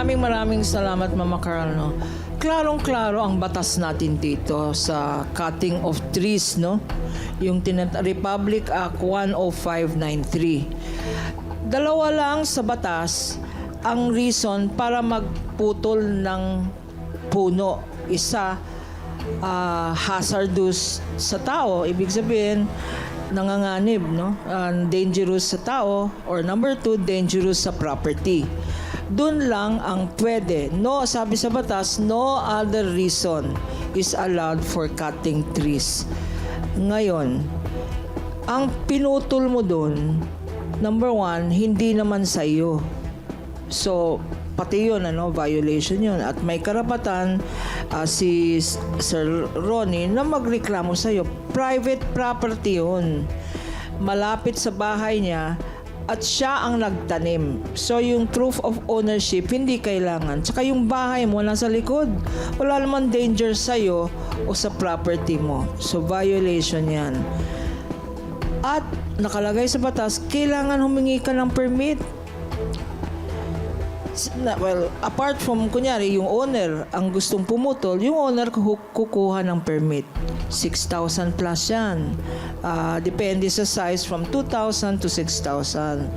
Maraming salamat, Mama Carl, no? Klarong-klaro ang batas natin dito sa cutting of trees, no? Yung Republic Act 10593. Dalawa lang sa batas ang reason para magputol ng puno. Isa, hazardous sa tao, ibig sabihin nanganganib, no? Dangerous sa tao, or number 2, dangerous sa property. Doon lang ang pwede. No, sabi sa batas, no other reason is allowed for cutting trees. Ngayon, ang pinutol mo doon, number 1, hindi naman sa iyo. So, pati yun, violation yun. At may karapatan si Sir Ronnie na magreklamo sa'yo. Private property yun. Malapit sa bahay niya at siya ang nagtanim. So, yung proof of ownership, hindi kailangan. Tsaka yung bahay mo nasa likod. Wala naman danger sa'yo o sa property mo. So, violation yan. At nakalagay sa batas, kailangan humingi ka ng permit. Well, apart from, kunyari, yung owner ang gustong pumutol, yung owner kukuha ng permit. 6,000 plus yan. Depende sa size from 2,000 to 6,000.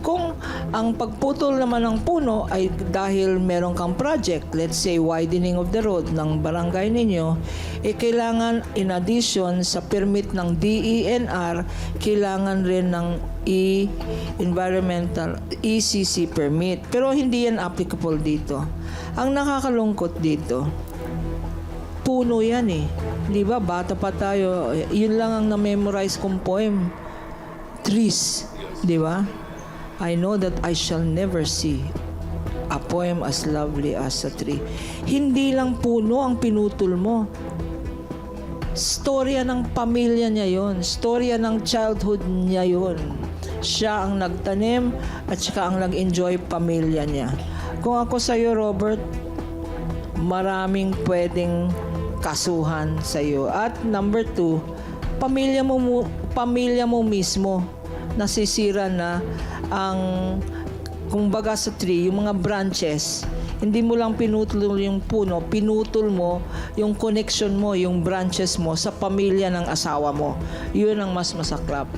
Kung ang pagputol naman ng puno ay dahil meron kang project, let's say widening of the road ng barangay ninyo, kailangan in addition sa permit ng DENR, kailangan rin ng environmental ECC permit. Pero hindi yan applicable dito. Ang nakakalungkot dito, puno yan eh. Di ba? Bata pa tayo. Yun lang ang na-memorize kong poem. Trees. Di ba? I know that I shall never see a poem as lovely as a tree. Hindi lang puno ang pinutol mo. Storya ng pamilya niya yon. Storya ng childhood niya yon. Siya ang nagtanim at saka ang nag-enjoy pamilya niya. Kung ako sa'yo, Robert, maraming pwedeng kasuhan sa'yo. At number 2, pamilya mo mismo nasisira na ang, kumbaga sa tree, yung mga branches. Hindi mo lang pinutol yung puno, pinutol mo yung connection mo, yung branches mo sa pamilya ng asawa mo. Yun ang mas masaklap.